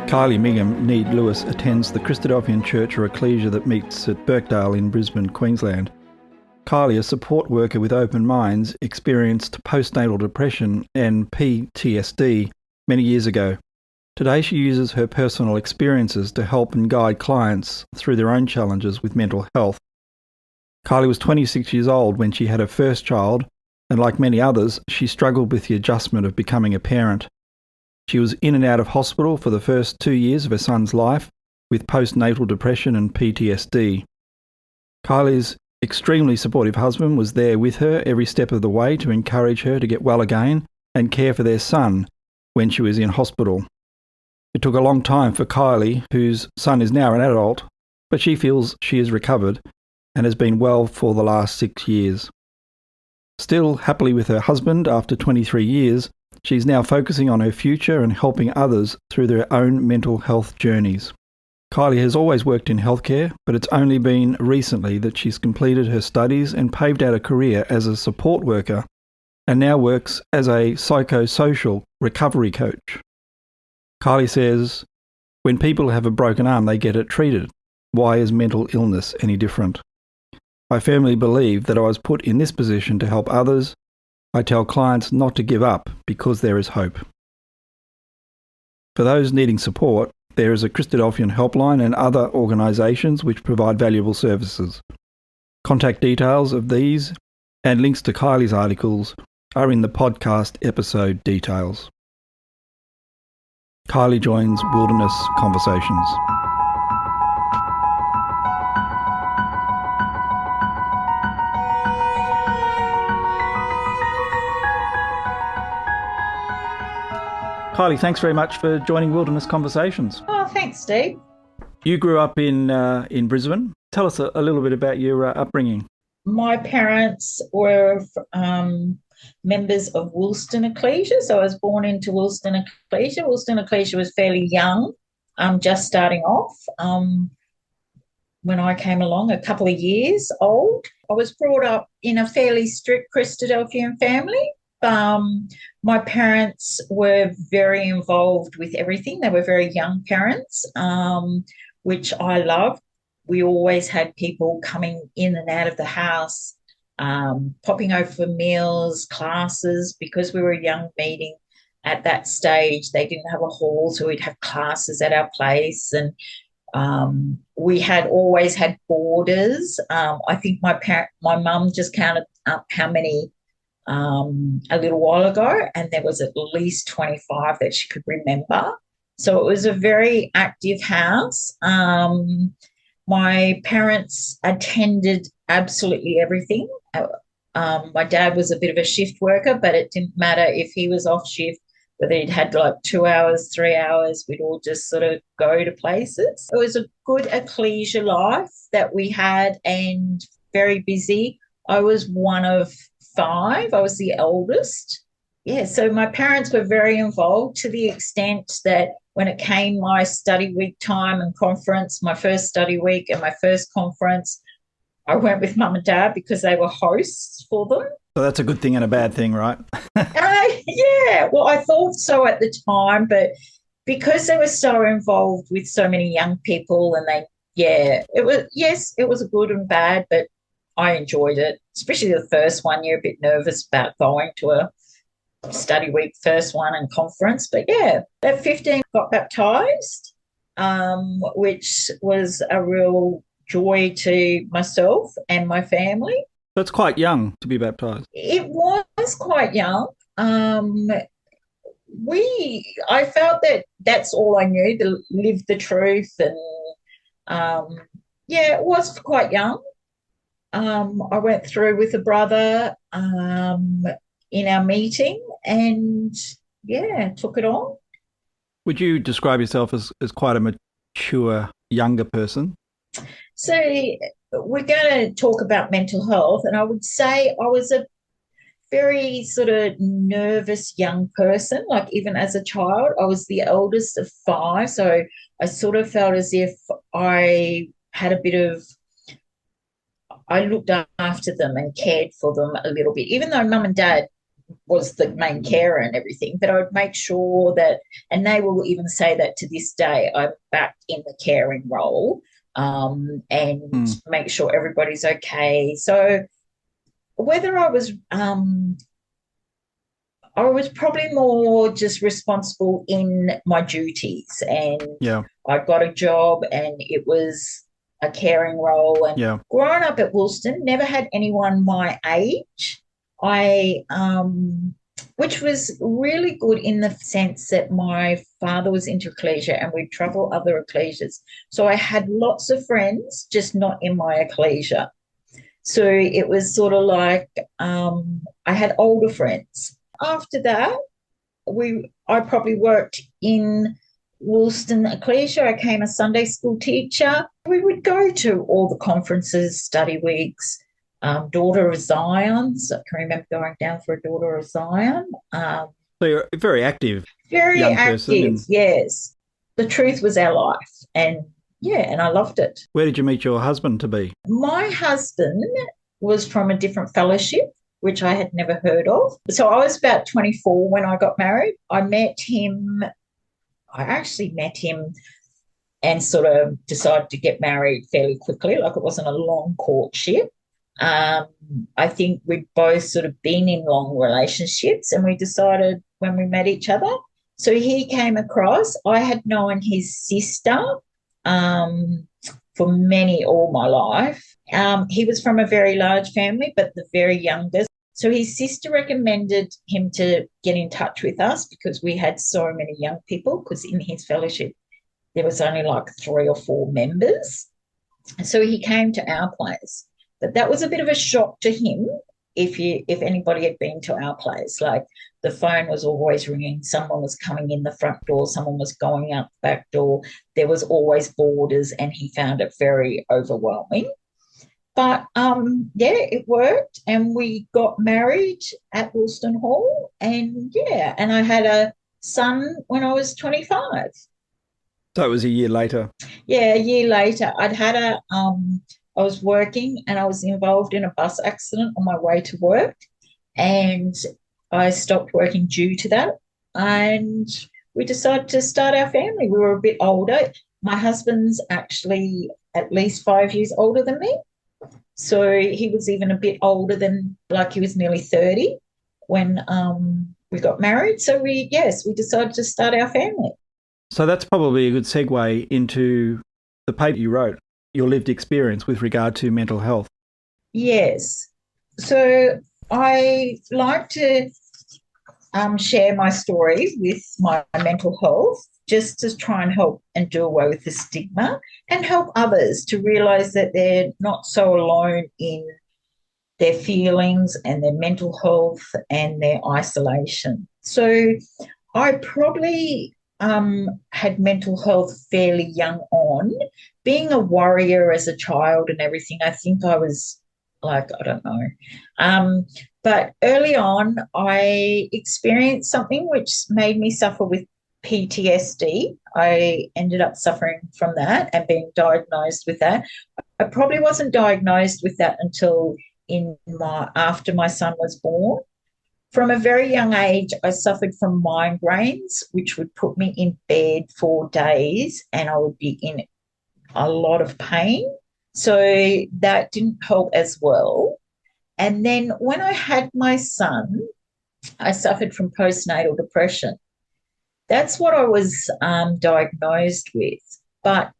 Kylee Migham, need Lewis, attends the Christadelphian Church or ecclesia that meets at Birkdale in Brisbane, Queensland. Kylee, a support worker with open minds, experienced post-natal depression and PTSD many years ago. Today she uses her personal experiences to help and guide clients through their own challenges with mental health. Kylee was 26 years old when she had her first child, and like many others, she struggled with the adjustment of becoming a parent. She was in and out of hospital for the first 2 years of her son's life with postnatal depression and PTSD. Kylie's extremely supportive husband was there with her every step of the way to encourage her to get well again and care for their son when she was in hospital. It took a long time for Kylee, whose son is now an adult, but she feels she has recovered and has been well for the last 6 years. Still happily with her husband after 23 years, she's now focusing on her future and helping others through their own mental health journeys. Kylee has always worked in healthcare, but it's only been recently that she's completed her studies and paved out a career as a support worker and now works as a psychosocial recovery coach. Kylee says, "When people have a broken arm, they get it treated. Why is mental illness any different? I firmly believe that I was put in this position to help others. I tell clients not to give up because there is hope." For those needing support, there is a Christadelphian helpline and other organisations which provide valuable services. Contact details of these and links to Kylie's articles are in the podcast episode details. Kylee joins Wilderness Conversations. Kylee, thanks very much for joining Wilderness Conversations. Oh, thanks, Steve. You grew up in Brisbane. Tell us a little bit about your upbringing. My parents were members of Woolston Ecclesia, so I was born into Woolston Ecclesia. Woolston Ecclesia was fairly young, just starting off. When I came along, a couple of years old. I was brought up in a fairly strict Christadelphian family. My parents were very involved with everything. They were very young parents, which I loved. We always had people coming in and out of the house, popping over for meals, classes, because we were a young meeting at that stage. They didn't have a hall, so we'd have classes at our place. And we had always had boarders. I think my mum just counted up how many a little while ago, and there was at least 25 that she could remember. So it was a very active house. My parents attended absolutely everything. My dad was a bit of a shift worker, but it didn't matter if he was off shift, whether he'd had like 2 hours, 3 hours, we'd all just sort of go to places. It was a good ecclesia life that we had and very busy. I was one of 5. I was the eldest. Yeah, so my parents were very involved to the extent that when it came my study week time and conference, my first study week and my first conference, I went with mum and dad because they were hosts for them. So that's a good thing and a bad thing, right? Yeah, well, I thought so at the time, but because they were so involved with so many young people and it was a good and bad, but I enjoyed it, especially the first one. You're a bit nervous about going to a study week, first one and conference. But yeah, at 15 got baptised, which was a real joy to myself and my family. That's quite young to be baptised. It was quite young. I felt that that's all I knew, to live the truth. And it was quite young. I went through with a brother in our meeting and, took it on. Would you describe yourself as quite a mature, younger person? So we're going to talk about mental health, and I would say I was a very sort of nervous young person. Like even as a child, I was the eldest of 5, so I sort of felt as if I had a bit of I looked after them and cared for them a little bit, even though mum and dad was the main carer and everything, but I would make sure that, and they will even say that to this day, I'm back in the caring role, and make sure everybody's okay. So whether I was probably more just responsible in my duties, and I got a job and it was a caring role. And growing up at Woolston, never had anyone my age. Which was really good in the sense that my father was into ecclesia and we'd travel other ecclesias. So I had lots of friends, just not in my ecclesia. So it was sort of like I had older friends. After that, I probably worked in Woolston Ecclesia. I became a Sunday school teacher. We would go to all the conferences, study weeks, Daughter of Zion. So I can remember going down for a Daughter of Zion. So you're very active. Very young active, person. yes. The truth was our life. And I loved it. Where did you meet your husband to be? My husband was from a different fellowship, which I had never heard of. So I was about 24 when I got married. I actually met him and sort of decided to get married fairly quickly. Like, it wasn't a long courtship. I think we'd both sort of been in long relationships, and we decided when we met each other. So he came across. I had known his sister for all my life. He was from a very large family, but the very youngest. So his sister recommended him to get in touch with us because we had so many young people, because in his fellowship there was only like 3 or 4 members. So he came to our place. But that was a bit of a shock to him if anybody had been to our place. Like, the phone was always ringing. Someone was coming in the front door. Someone was going out the back door. There was always boarders, and he found it very overwhelming. But, it worked, and we got married at Woolston Hall, and I had a son when I was 25. So it was a year later. Yeah, a year later. I was working and I was involved in a bus accident on my way to work, and I stopped working due to that, and we decided to start our family. We were a bit older. My husband's actually at least 5 years older than me. So he was even a bit older than, like, he was nearly 30 when we got married. So we decided to start our family. So that's probably a good segue into the paper you wrote, your lived experience with regard to mental health. Yes. So I like to share my story with my mental health, just to try and help and do away with the stigma and help others to realise that they're not so alone in their feelings and their mental health and their isolation. So I probably had mental health fairly young on. Being a warrior as a child and everything, I think I was like, I don't know. But early on, I experienced something which made me suffer with PTSD. I ended up suffering from that and being diagnosed with that. I probably wasn't diagnosed with that until after my son was born. From a very young age, I suffered from migraines, which would put me in bed for days, and I would be in a lot of pain. So that didn't help as well. And then when I had my son, I suffered from postnatal depression. That's what I was diagnosed with. But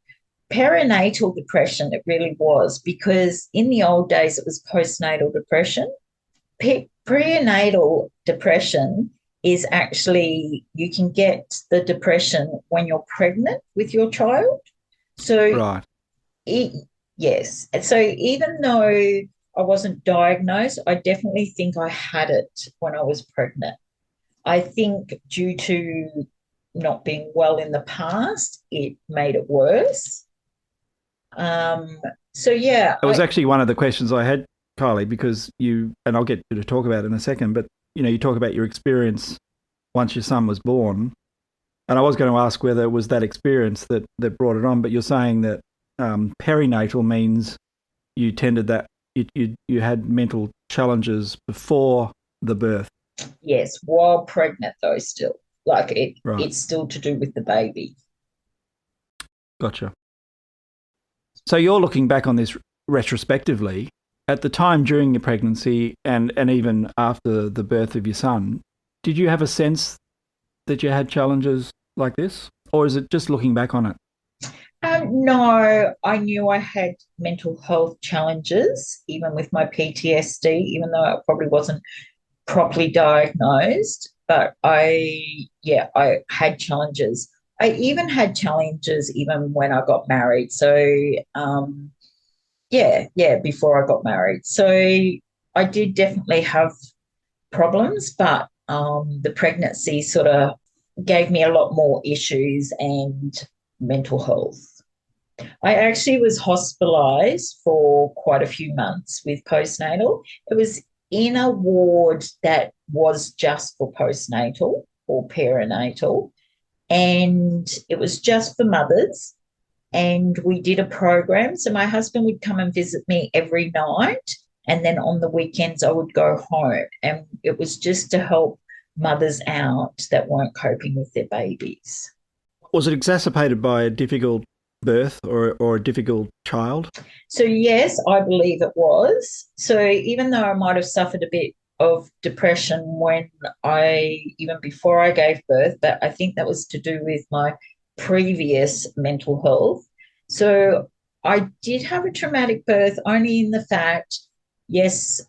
perinatal depression, it really was, because in the old days it was postnatal depression. Prenatal depression is actually, you can get the depression when you're pregnant with your child. So right. Yes. And so even though I wasn't diagnosed, I definitely think I had it when I was pregnant. I think due to not being well in the past, it made it worse. It was actually one of the questions I had, Kylee, because and I'll get you to talk about it in a second, but you talk about your experience once your son was born, and I was going to ask whether it was that experience that brought it on, but you're saying that perinatal means you had mental challenges before the birth. Yes, while pregnant though, still. Like Right. it's still to do with the baby. Gotcha. So you're looking back on this retrospectively. At the time during your pregnancy and even after the birth of your son, did you have a sense that you had challenges like this? Or is it just looking back on it? No, I knew I had mental health challenges, even with my PTSD, even though it probably wasn't properly diagnosed. But yeah, I had challenges. I even had challenges even when I got married. So, yeah, before I got married. So I did definitely have problems, but the pregnancy sort of gave me a lot more issues and mental health. I actually was hospitalized for quite a few months with postnatal. It was in a ward that was just for postnatal or perinatal, and it was just for mothers. And we did a program. So my husband would come and visit me every night. And then on the weekends, I would go home. And it was just to help mothers out that weren't coping with their babies. Was it exacerbated by a difficult birth or a difficult child? So, yes, I believe it was. So, even though I might have suffered a bit of depression even before I gave birth, but I think that was to do with my previous mental health. So, I did have a traumatic birth only in the fact, yes,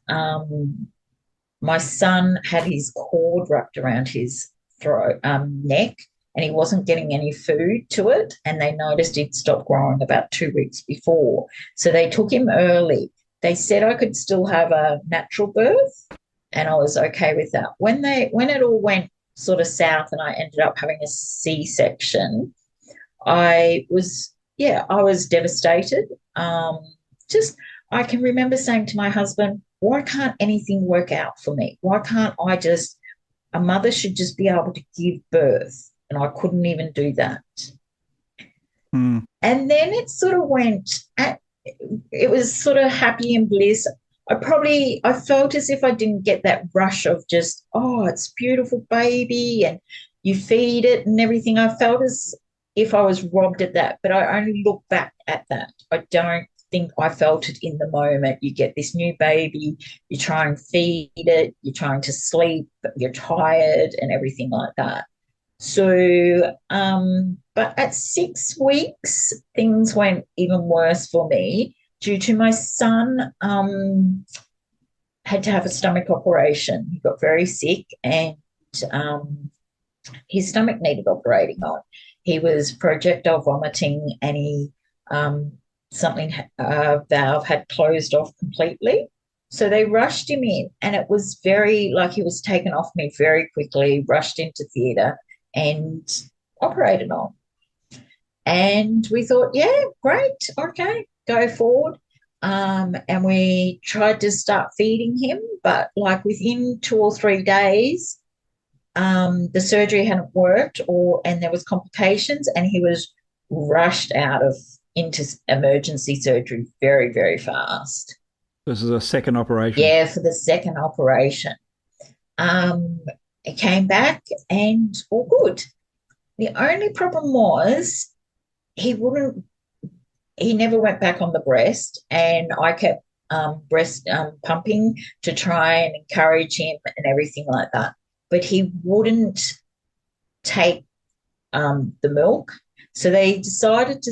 my son had his cord wrapped around his neck, and he wasn't getting any food to it. And they noticed he'd stopped growing about 2 weeks before. So they took him early. They said I could still have a natural birth, and I was okay with that. When it all went sort of south and I ended up having a C-section, I was devastated. Just I can remember saying to my husband, why can't anything work out for me? Why can't a mother should just be able to give birth, and I couldn't even do that. Mm. And then it was sort of happy and bliss. I felt as if I didn't get that rush of just, oh, it's beautiful baby and you feed it and everything. I felt as if I was robbed at that, but I only look back at that. I don't think I felt it in the moment. You get this new baby, you try and feed it, you're trying to sleep, you're tired and everything like that. So, but at 6 weeks, things went even worse for me due to my son had to have a stomach operation. He got very sick and um, his stomach needed operating on. He was projectile vomiting and um, something valve had closed off completely. So they rushed him in, and it was very like he was taken off me very quickly, rushed into theatre, and operated on. And we thought, yeah, great, okay, go forward. And we tried to start feeding him, but like within 2 or 3 days, the surgery hadn't worked, and there was complications, and he was rushed out of into emergency surgery very, very fast. This is a second operation. Yeah, for the second operation. Um, it came back and all good. The only problem was he wouldn't, he never went back on the breast, and I kept breast pumping to try and encourage him and everything like that. But he wouldn't take the milk. So they decided to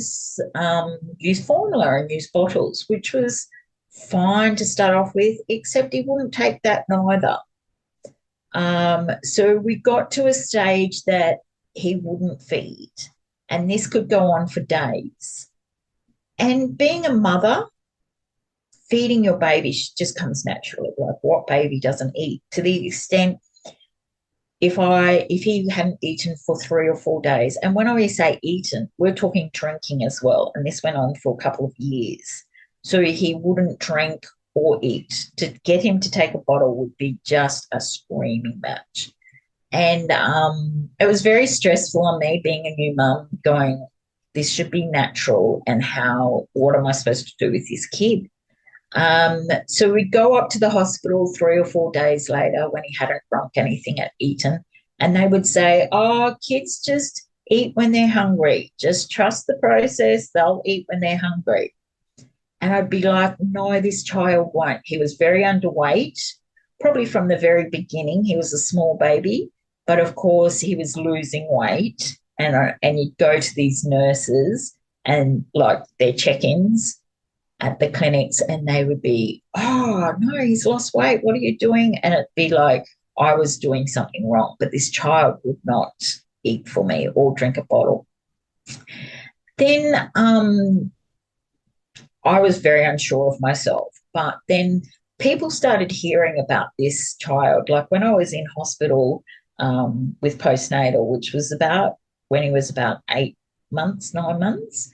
use formula and use bottles, which was fine to start off with, except he wouldn't take that neither. So we got to a stage that he wouldn't feed, and this could go on for days. And being a mother, feeding your baby just comes naturally. Like, what baby doesn't eat? To the extent, if he hadn't eaten for 3 or 4 days, and when I say eaten, we're talking drinking as well, and this went on for a couple of years. So he wouldn't drink or eat. To get him to take a bottle would be just a screaming match. And it was very stressful on me being a new mum, going, this should be natural, and what am I supposed to do with this kid? So we'd go up to the hospital 3 or 4 days later when he hadn't drunk anything at eaten, and they would say, "Oh, kids just eat when they're hungry. Just trust the process. They'll eat when they're hungry." And I'd be like, "No, this child won't." He was very underweight, probably from the very beginning. He was a small baby, but of course he was losing weight. And you'd go to these nurses and like their check-ins at the clinics, and they would be, "Oh, no, he's lost weight. What are you doing?" And it'd be like I was doing something wrong, but this child would not eat for me or drink a bottle. Then I was very unsure of myself, but then people started hearing about this child. Like when I was in hospital with postnatal, which was about when he was about 8 months, 9 months,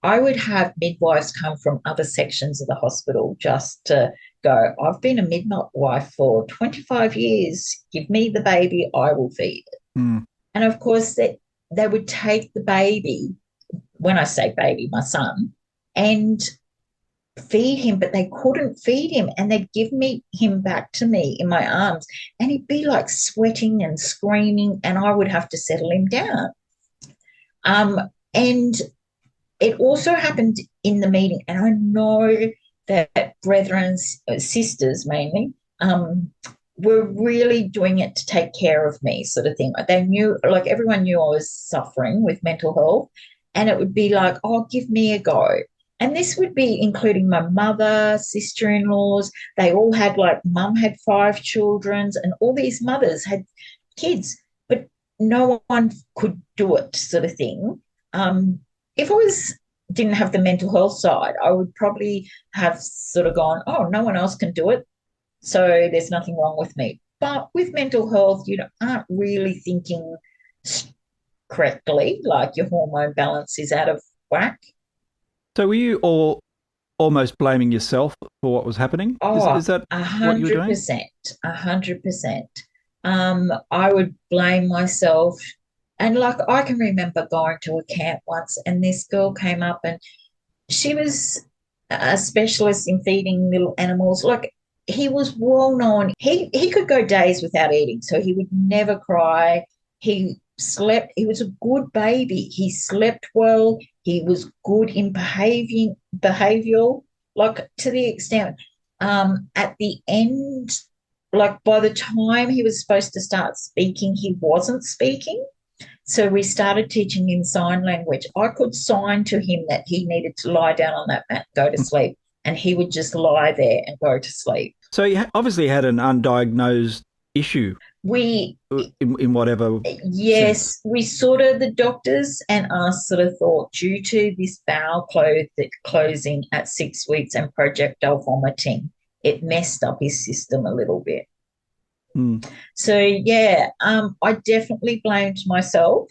I would have midwives come from other sections of the hospital just to go, "I've been a midwife for 25 years. Give me the baby, I will feed it." Mm. And of course, they would take the baby, when I say baby, my son, and feed him, but they couldn't feed him. And they'd give him back to me in my arms, and he'd be like sweating and screaming, and I would have to settle him down. And it also happened in the meeting, and I know that brethren, sisters mainly, were really doing it to take care of me, sort of thing. They knew, like everyone knew I was suffering with mental health, and it would be like, "Oh, give me a go." And this would be including my mother, sister-in-laws. They all had, like, mum had 5 children, and all these mothers had kids, but no one could do it, sort of thing. If I didn't have the mental health side, I would probably have sort of gone, "Oh, no one else can do it, so there's nothing wrong with me." But with mental health, you aren't really thinking correctly, like your hormone balance is out of whack. So were you all almost blaming yourself for what was happening? Oh, Is that a what you were hundred doing? percent, 100%. I would blame myself. And like I can remember going to a camp once, and this girl came up, and she was a specialist in feeding little animals. Like he was well known. He could go days without eating, so he would never cry. He slept. He was a good baby. He slept well. He was good in behavioral, like to the extent. At the end, like by the time he was supposed to start speaking, he wasn't speaking. So we started teaching him sign language. I could sign to him that he needed to lie down on that mat, go to sleep, and he would just lie there and go to sleep. So you obviously had an undiagnosed issue We, in whatever sense. yes, we sort of, the doctors and us sort of thought due to this bowel closing at 6 weeks and projectile vomiting, it messed up his system a little bit. Mm. So yeah, I definitely blamed myself,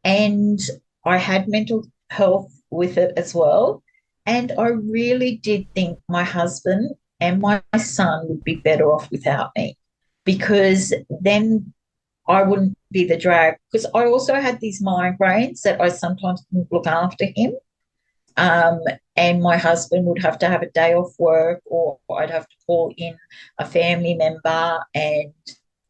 and I had mental health with it as well. And I really did think my husband and my son would be better off without me, because then I wouldn't be the drag. Because I also had these migraines that I sometimes couldn't look after him. Um, and my husband would have to have a day off work, or I'd have to call in a family member. And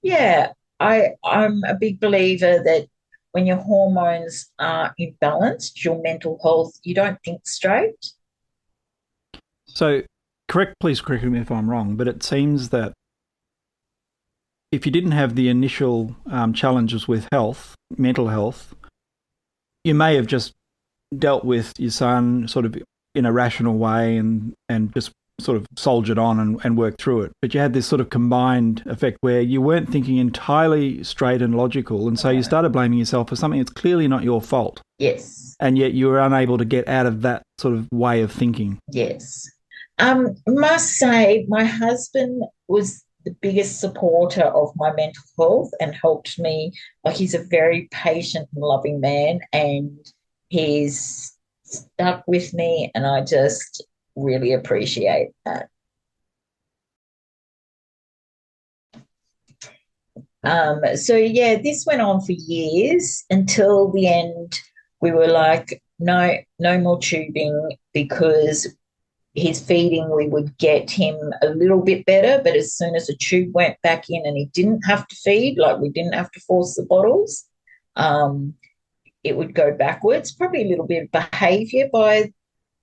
yeah, I'm a big believer that when your hormones are imbalanced, your mental health, you don't think straight. So please correct me if I'm wrong, but it seems that if you didn't have the initial challenges with mental health, you may have just dealt with your son sort of in a rational way and just sort of soldiered on and worked through it. But you had this sort of combined effect where you weren't thinking entirely straight and logical, and so you started blaming yourself for something that's clearly not your fault. Yes. And yet you were unable to get out of that sort of way of thinking. Yes. Must say, my husband was the biggest supporter of my mental health and helped me. Like, he's a very patient and loving man, and he's stuck with me, and I just really appreciate that. So yeah, this went on for years until the end. We were like, no, no more tubing, because his feeding, we would get him a little bit better, but as soon as a tube went back in and he didn't have to feed, like we didn't have to force the bottles, it would go backwards. Probably a little bit of behaviour by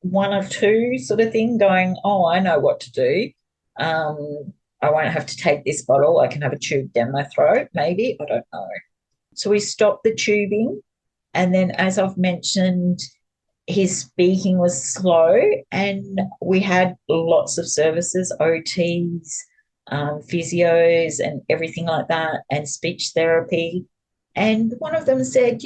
one or two sort of thing, going, oh, I know what to do. I won't have to take this bottle. I can have a tube down my throat, maybe. I don't know. So we stopped the tubing. And then, as I've mentioned, his speaking was slow, and we had lots of services, OTs, physios and everything like that, and speech therapy. And one of them said,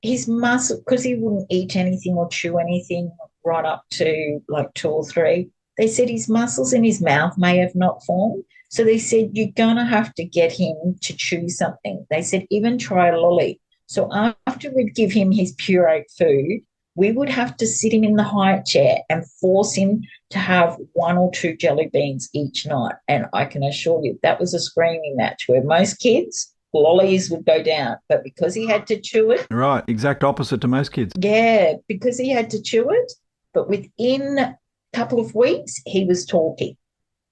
his muscle, because he wouldn't eat anything or chew anything right up to like 2 or 3, they said his muscles in his mouth may have not formed. So they said, you're going to have to get him to chew something. They said, even try a lolly. So after we'd give him his pureed food, we would have to sit him in the high chair and force him to have 1 or 2 jelly beans each night. And I can assure you that was a screaming match where most kids, lollies would go down. But because he had to chew it. Right, exact opposite to most kids. Yeah, because he had to chew it. But within a couple of weeks, he was talking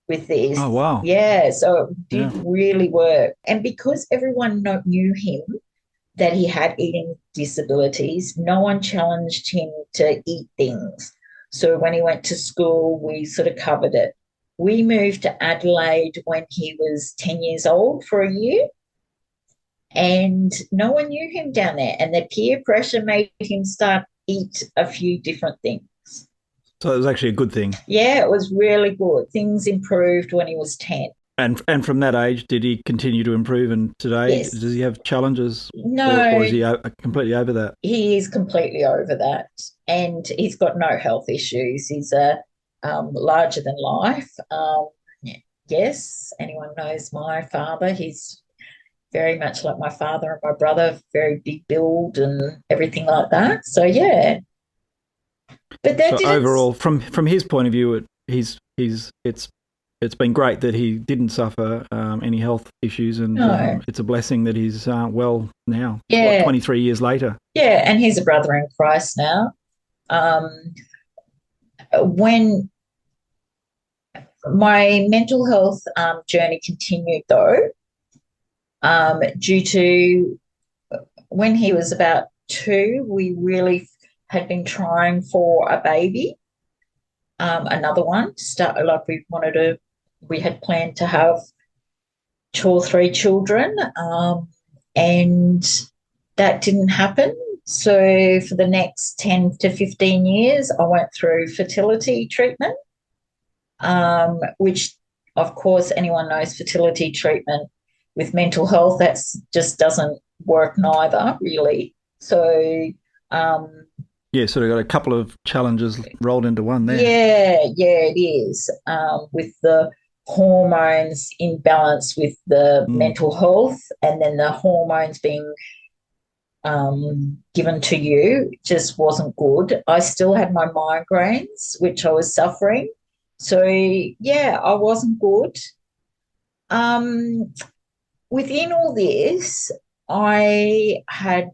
with this. Oh, wow. Yeah, so it did really work. And because everyone knew him, that he had eating disabilities, no one challenged him to eat things. So when he went to school, we sort of covered it. We moved to Adelaide when he was 10 years old for a year, and no one knew him down there. And the peer pressure made him start eat a few different things. So it was actually a good thing. Yeah, it was really good. Things improved when he was 10. And from that age, did he continue to improve? And today, Yes. Does he have challenges? No. Or is he completely over that? He is completely over that. And he's got no health issues. He's a larger than life. Yes, anyone knows my father. He's very much like my father and my brother, very big build and everything like that. So, yeah. But that so overall, from his point of view, it's been great that he didn't suffer any health issues, and it's a blessing that he's well now. Yeah. 23 years later. Yeah, and he's a brother in Christ now. When my mental health journey continued, though, due to when he was about 2, we really had been trying for a baby, another one. We had planned to have 2 or 3 children, and that didn't happen. So for the next 10 to 15 years, I went through fertility treatment, which, of course, anyone knows fertility treatment with mental health, that just doesn't work neither, really. So sort of got a couple of challenges rolled into one there. Yeah, it is. With the hormones imbalance with the mental health, and then the hormones being given to you just wasn't good. I still had my migraines, which I was suffering. So, yeah, I wasn't good. Within all this, I had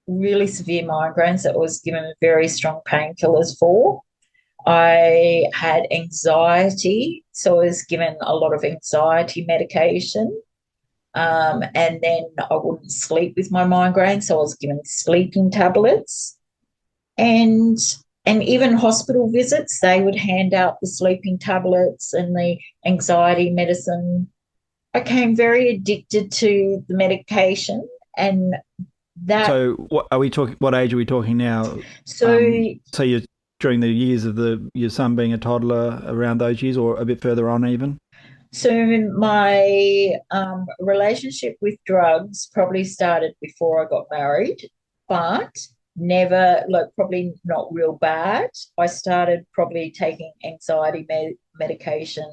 really severe migraines that I was given very strong painkillers for. I had anxiety, so I was given a lot of anxiety medication. And then I wouldn't sleep with my migraine, so I was given sleeping tablets. And even hospital visits, they would hand out the sleeping tablets and the anxiety medicine. I became very addicted to the medication, and that. So, what age are we talking now? So you're during the years of your son being a toddler, around those years, or a bit further on even? So my relationship with drugs probably started before I got married, but never, probably not real bad. I started probably taking anxiety medication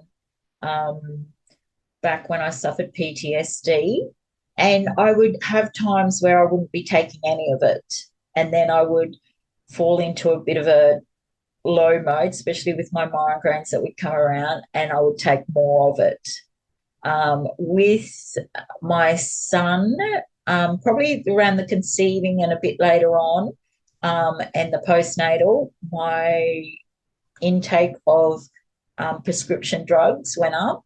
back when I suffered PTSD, and I would have times where I wouldn't be taking any of it, and then I would fall into a bit of a low mode, especially with my migraines that would come around, and I would take more of it. With my son, probably around the conceiving and a bit later on, and the postnatal, my intake of prescription drugs went up.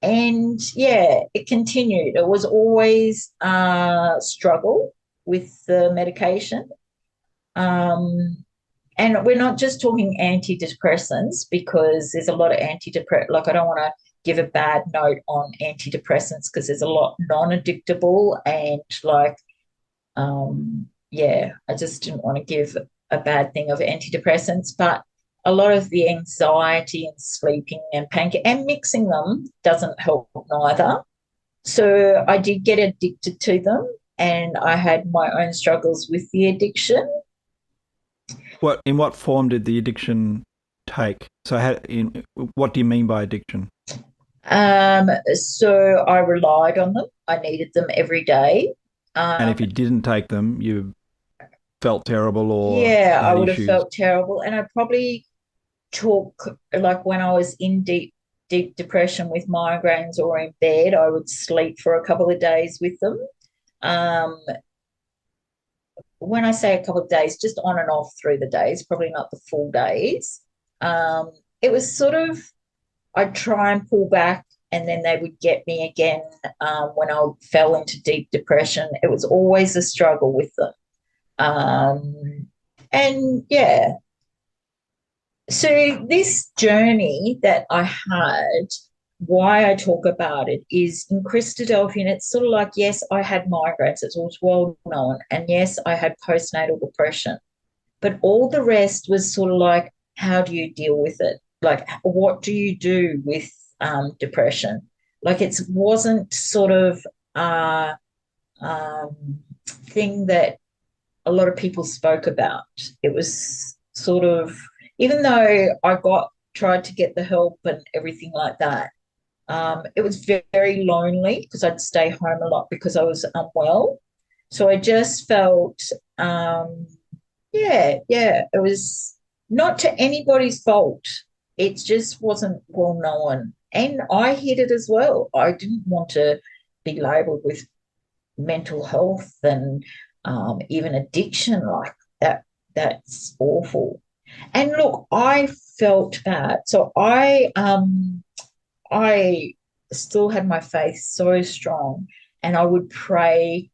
And yeah, it continued. It was always a struggle with the medication. Um, and we're not just talking antidepressants, because there's a lot of like, I don't want to give a bad note on antidepressants, because there's a lot non-addictable, and like, yeah, I just didn't want to give a bad thing of antidepressants, but a lot of the anxiety and sleeping and pain and mixing them doesn't help neither. So I did get addicted to them, and I had my own struggles with the addiction. In what form did the addiction take? So what do you mean by addiction? So I relied on them. I needed them every day. And if you didn't take them, you felt terrible, or yeah, I had would have issues? felt terrible. And I probably took, like, when I was in deep depression with migraines or in bed, I would sleep for a couple of days with them. Um, when I say a couple of days, just on and off through the days, probably not the full days. It was sort of, I'd try and pull back, and then they would get me again when I fell into deep depression. It was always a struggle with them. And yeah, so this journey that I had, why I talk about it is in Christadelphian, it's sort of like, yes, I had migraines, it was well known, and yes, I had postnatal depression, but all the rest was sort of like, how do you deal with it? Like, what do you do with depression? Like, it wasn't sort of a thing that a lot of people spoke about. It was sort of, even though I tried to get the help and everything like that, it was very lonely, because I'd stay home a lot because I was unwell. So I just felt, it was not to anybody's fault. It just wasn't well known. And I hid it as well. I didn't want to be labelled with mental health and even addiction like that. That's awful. And look, I felt bad. So I still had my faith so strong, and I would pray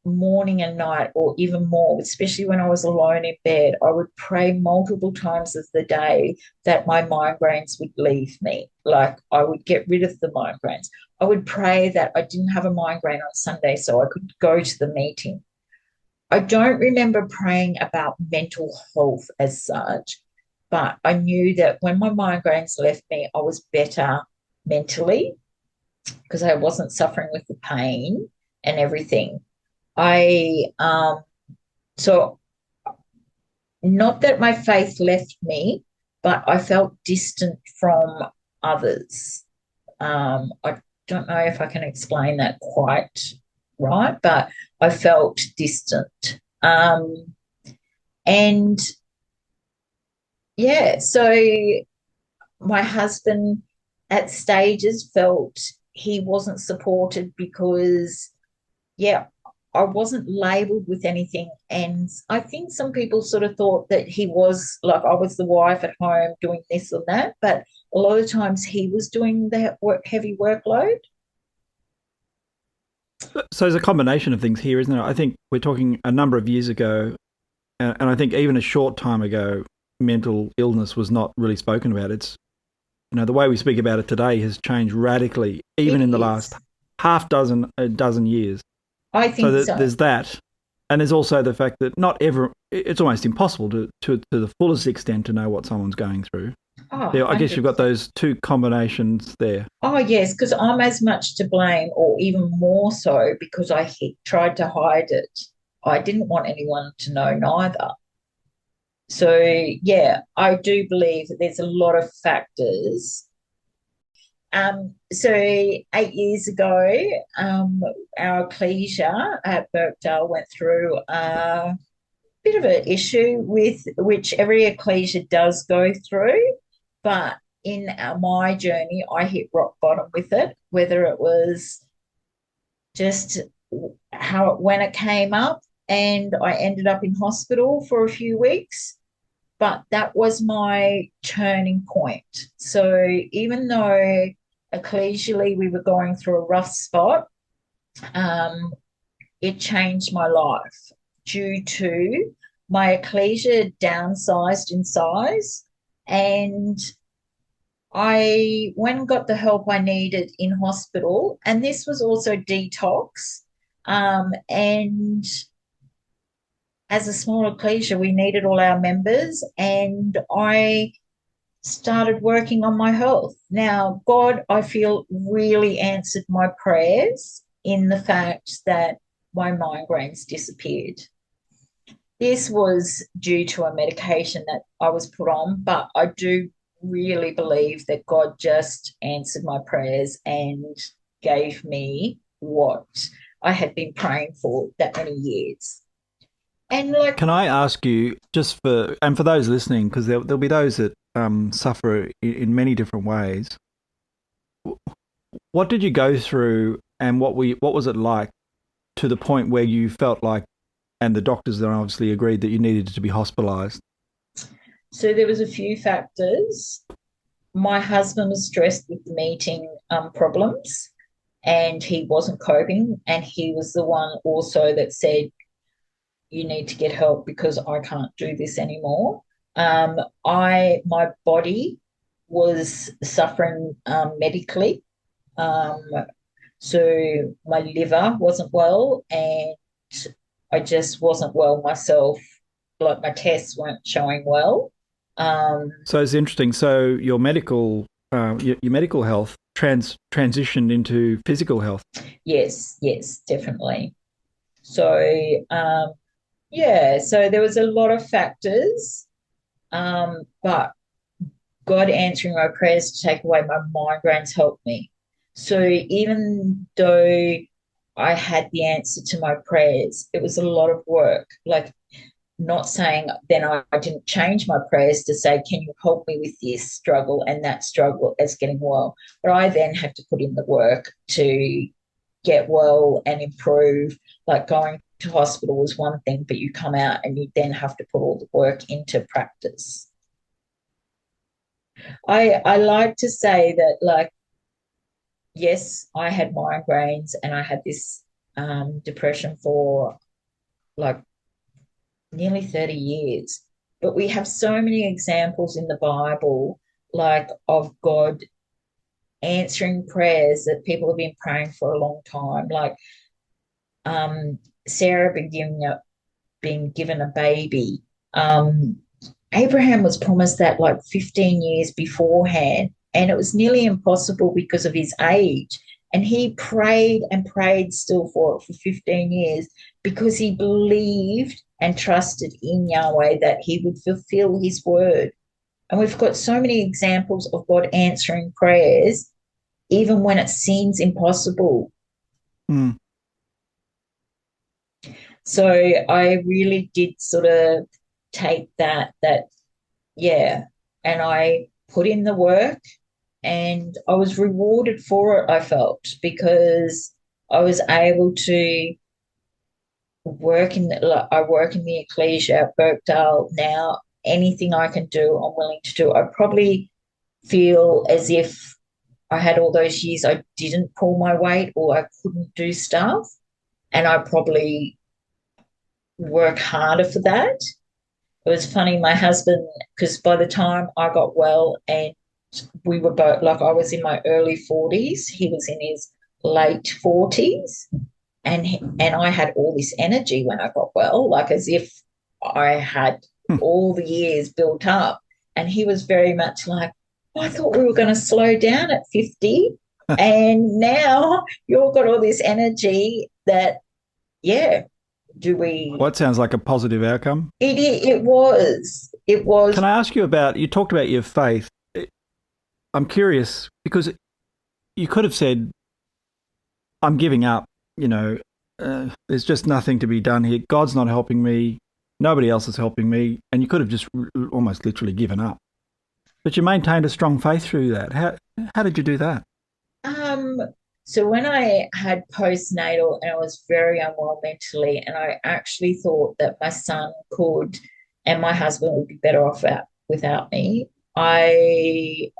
morning and night, or even more, especially when I was alone in bed. I would pray multiple times of the day that my migraines would leave me. Like, I would get rid of the migraines. I would pray that I didn't have a migraine on Sunday so I could go to the meeting. I don't remember praying about mental health as such, but I knew that when my migraines left me, I was better mentally, because I wasn't suffering with the pain and everything. I so not that my faith left me, but I felt distant from others. I don't know if I can explain that quite right, but I felt distant. And yeah, so my husband at stages felt he wasn't supported, because, yeah, I wasn't labelled with anything. And I think some people sort of thought that he was like, I was the wife at home doing this or that, but a lot of times he was doing the heavy workload. So there's a combination of things here, isn't it? I think we're talking a number of years ago, and I think even a short time ago, mental illness was not really spoken about. It's, the way we speak about it today has changed radically, even in the last a dozen years. I think so. There's that. And there's also the fact that it's almost impossible to the fullest extent to know what someone's going through. Oh, I guess you've got those two combinations there. Oh, yes, because I'm as much to blame, or even more so, because I tried to hide it. I didn't want anyone to know neither. So, yeah, I do believe that there's a lot of factors. So 8 years ago, our ecclesia at Birkdale went through a bit of an issue, with which every ecclesia does go through, but in my journey, I hit rock bottom with it, whether it was just when it came up, and I ended up in hospital for a few weeks. but that was my turning point. So even though ecclesially we were going through a rough spot, um, it changed my life due to my ecclesia downsized in size, and I went and got the help I needed in hospital, and this was also detox. And as a small ecclesia, we needed all our members, and I started working on my health. Now, God, I feel, really answered my prayers in the fact that my migraines disappeared. This was due to a medication that I was put on, but I do really believe that God just answered my prayers and gave me what I had been praying for that many years. And like, Can I ask you, just for, and for those listening, because there'll be those that suffer in many different ways, what did you go through, and what was it like to the point where you felt like, and the doctors then obviously agreed that you needed to be hospitalised? so there was a few factors. My husband was stressed with the meeting problems, and he wasn't coping, and he was the one also that said, you need to get help because I can't do this anymore. My body was suffering medically. Um, so my liver wasn't well, and I just wasn't well myself. Like, my tests weren't showing well. So it's interesting. So your medical health transitioned into physical health. Yes, definitely. So yeah, so there was a lot of factors, but God answering my prayers to take away my migraines helped me. So even though I had the answer to my prayers, it was a lot of work. Like, not saying then I didn't change my prayers to say, can you help me with this struggle and that struggle as getting well? But I then had to put in the work to get well and improve. Like, going to hospital was one thing, but you come out and you then have to put all the work into practice. I like to say that, like, yes, I had migraines and I had this depression for like nearly 30 years. But we have so many examples in the Bible, like, of God answering prayers that people have been praying for a long time. Like, Sarah being given a baby. Abraham was promised that like 15 years beforehand, and it was nearly impossible because of his age. And he prayed and prayed still for it for 15 years because he believed and trusted in Yahweh that he would fulfill his word. And we've got so many examples of God answering prayers, even when it seems impossible. Mm. So I really did sort of take that, yeah, and I put in the work, and I was rewarded for it, I felt, because I was able to I work in the ecclesia at Birkdale now. Anything I can do, I'm willing to do. I probably feel as if I had all those years I didn't pull my weight or I couldn't do stuff, and I probably work harder for that. It was funny, my husband, because by the time I got well, and we were both, like, I was in my early 40s, he was in his late 40s, and I had all this energy when I got well, like as if I had all the years built up. And he was very much like, oh, I thought we were going to slow down at 50, and now you've got all this energy that, yeah, do we? Well, that sounds like a positive outcome. It was. It was. Can I ask you about, you talked about your faith. I'm curious because you could have said, I'm giving up, there's just nothing to be done here. God's not helping me. Nobody else is helping me. And you could have just almost literally given up. But you maintained a strong faith through that. How did you do that? So when I had postnatal and I was very unwell mentally, and I actually thought that my son could and my husband would be better off without me. I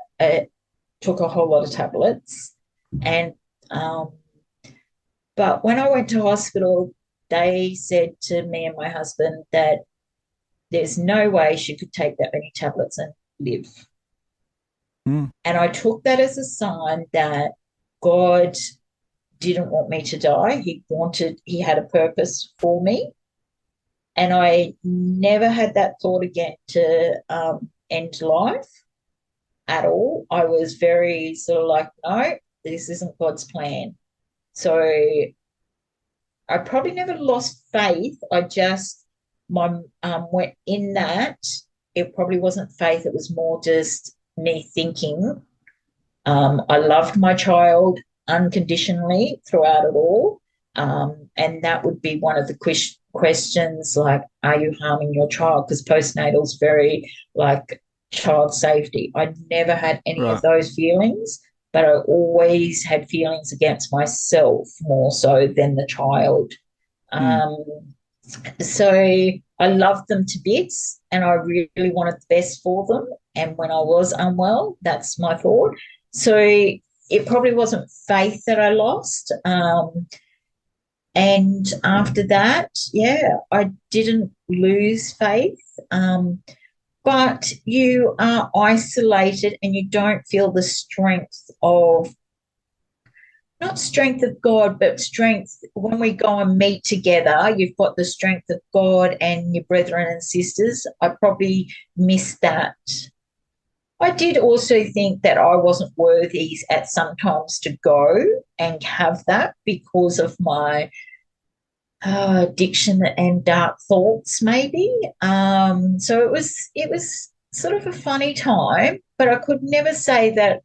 took a whole lot of tablets, and but when I went to hospital, they said to me and my husband that there's no way she could take that many tablets and live. Mm. And I took that as a sign that God didn't want me to die. He had a purpose for me. And I never had that thought again to end life at all. I was very sort of like, no, this isn't God's plan. So I probably never lost faith. I just went in that. It probably wasn't faith. It was more just me thinking. I loved my child unconditionally throughout it all. And that would be one of the questions, like, are you harming your child? Because postnatal is very like child safety. I never had any of those feelings, but I always had feelings against myself more so than the child. So I loved them to bits, and I really wanted the best for them. And when I was unwell, that's my thought. So it probably wasn't faith that I lost. And after that, yeah, I didn't lose faith. But you are isolated and you don't feel the strength of, not strength of God, but strength when we go and meet together. You've got the strength of God and your brethren and sisters. I probably missed that. I did also think that I wasn't worthy at some times to go and have that because of my addiction and dark thoughts, maybe. So it was sort of a funny time, but I could never say that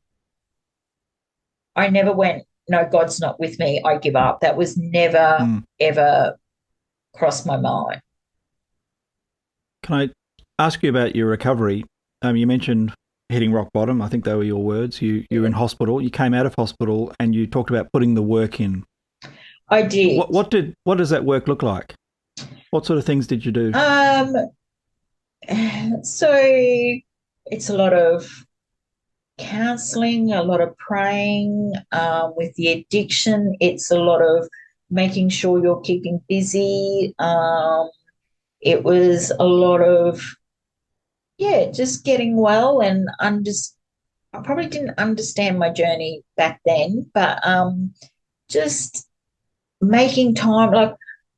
I never went, no, God's not with me, I give up. That was never, ever crossed my mind. Can I ask you about your recovery? You mentioned hitting rock bottom. I think they were your words. You were in hospital. You came out of hospital and you talked about putting the work in. I did. What does that work look like? What sort of things did you do? So it's a lot of counselling, a lot of praying. With the addiction, it's a lot of making sure you're keeping busy. It was a lot of, just getting well, and I probably didn't understand my journey back then, but just making time. Like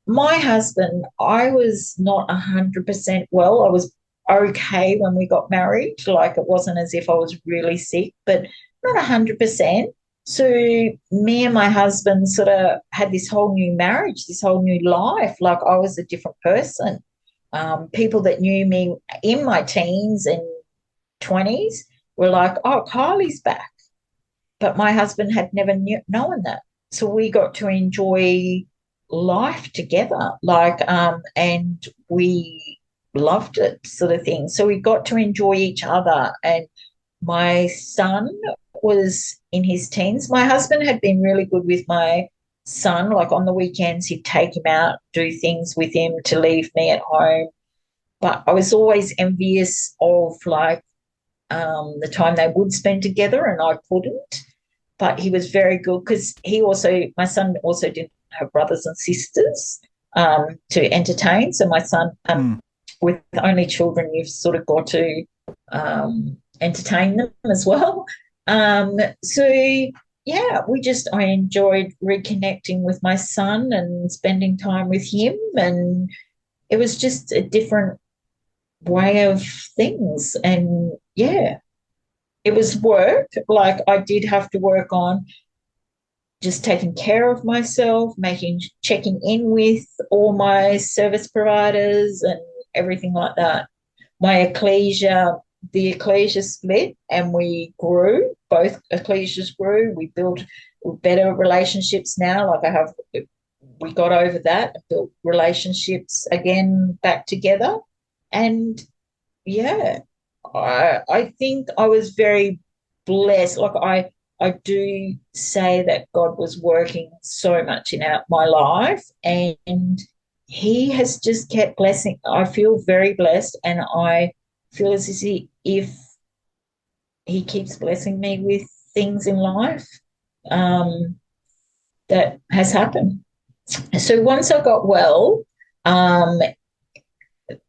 my husband, I was not 100% well. I was okay when we got married. Like it wasn't as if I was really sick, but not 100%. So me and my husband sort of had this whole new marriage, this whole new life. Like I was a different person. People that knew me in my teens and 20s were like, oh, Kylie's back. But my husband had never known that. So we got to enjoy life together, and we loved it, sort of thing. So we got to enjoy each other. And my son was in his teens. My husband had been really good with my son. Like on the weekends, he'd take him out, do things with him to leave me at home. But I was always envious of the time they would spend together, and I couldn't. But he was very good because my son also didn't have brothers and sisters to entertain. So my son, with only children, you've sort of got to entertain them as well. I enjoyed reconnecting with my son and spending time with him, and it was just a different way of things. And it was work. Like I did have to work on just taking care of myself, checking in with all my service providers and everything like that. The ecclesia split and we grew. Both ecclesias grew. We built better relationships now. We got over that, built relationships again back together. And I think I was very blessed. Like I do say that God was working so much in my life, and he has just kept blessing. I feel very blessed, and I feel as if he keeps blessing me with things in life that has happened. So once I got well, um,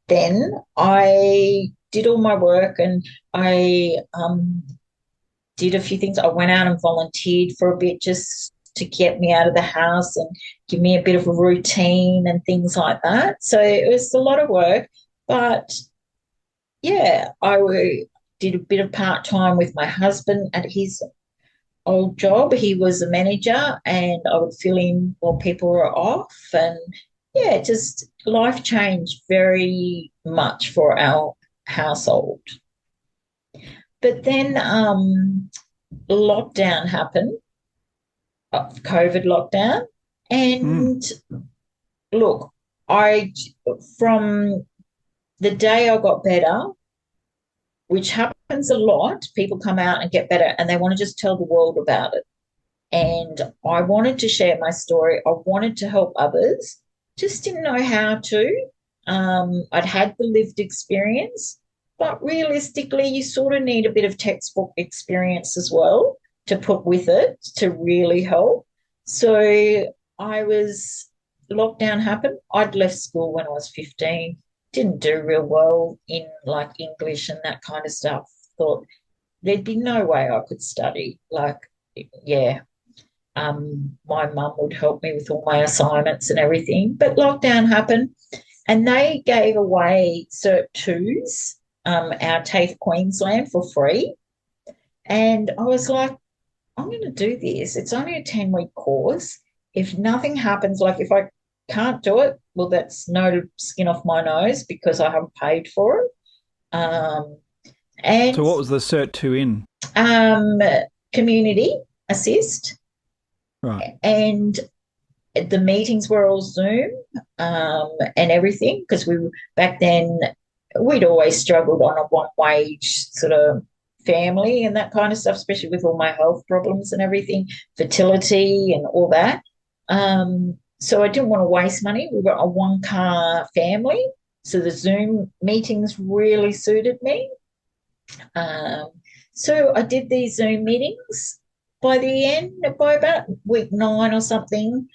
then I did all my work, and I did a few things. I went out and volunteered for a bit just to get me out of the house and give me a bit of a routine and things like that. So it was a lot of work, but yeah, did a bit of part time with my husband at his old job. He was a manager, and I would fill in while people were off. And yeah, just life changed very much for our household. But then lockdown happened, COVID lockdown. And look, from the day I got better, which happens a lot, people come out and get better and they want to just tell the world about it. And I wanted to share my story. I wanted to help others, just didn't know how to. I'd had the lived experience, but realistically, you sort of need a bit of textbook experience as well to put with it to really help. So lockdown happened. I'd left school when I was 15, didn't do real well in like English and that kind of stuff. Thought there'd be no way I could study. Like, yeah, my mum would help me with all my assignments and everything. But lockdown happened, and they gave away Cert 2s, our TAFE Queensland, for free. And I was like, I'm going to do this. It's only a 10-week course. If nothing happens, like if I can't do it, well, that's no skin off my nose because I haven't paid for it. And so what was the Cert 2 in? Community assist. Right. And the meetings were all Zoom and everything, because back then we'd always struggled on a one-wage sort of family and that kind of stuff, especially with all my health problems and everything, fertility and all that. So I didn't want to waste money. We were a one-car family, so the Zoom meetings really suited me. So I did these Zoom meetings. By about week 9 or something,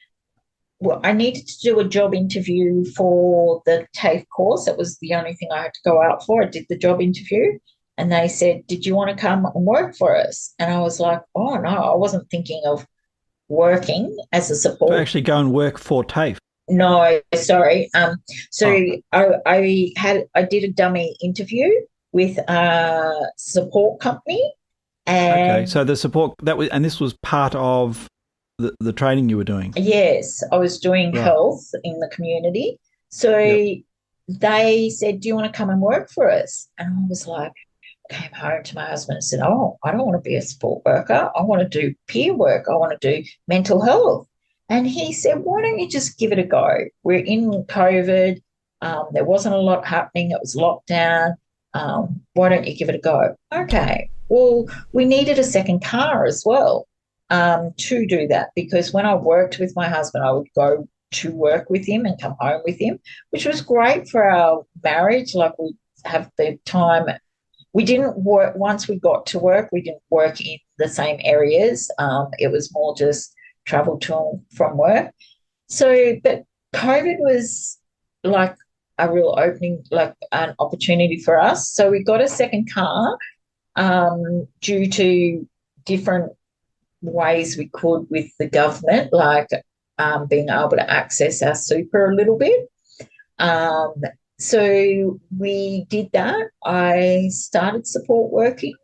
well, I needed to do a job interview for the TAFE course. That was the only thing I had to go out for. I did the job interview, and they said, "Did you want to come and work for us?" And I was like, "Oh no, I wasn't thinking of working as a support." To actually go and work for TAFE? No, sorry. I did a dummy interview with a support company. And okay, so the support and this was part of the training you were doing. Yes, I was doing health in the community. So they said, "Do you want to come and work for us?" And I was like, came home to my husband and said, "Oh, I don't want to be a support worker. I want to do peer work. I want to do mental health." And he said, "Why don't you just give it a go? We're in COVID. There wasn't a lot happening. It was lockdown. Why don't you give it a go?" Okay. Well, we needed a second car as well to do that, because when I worked with my husband, I would go to work with him and come home with him, which was great for our marriage. Like, we have the time. We didn't work, once we got to work, we didn't work in the same areas. It was more just travel to and from work. So, but COVID was like a real opening, like an opportunity for us. So we got a second car due to different ways we could with the government, like being able to access our super a little bit. So we did that. I started support working,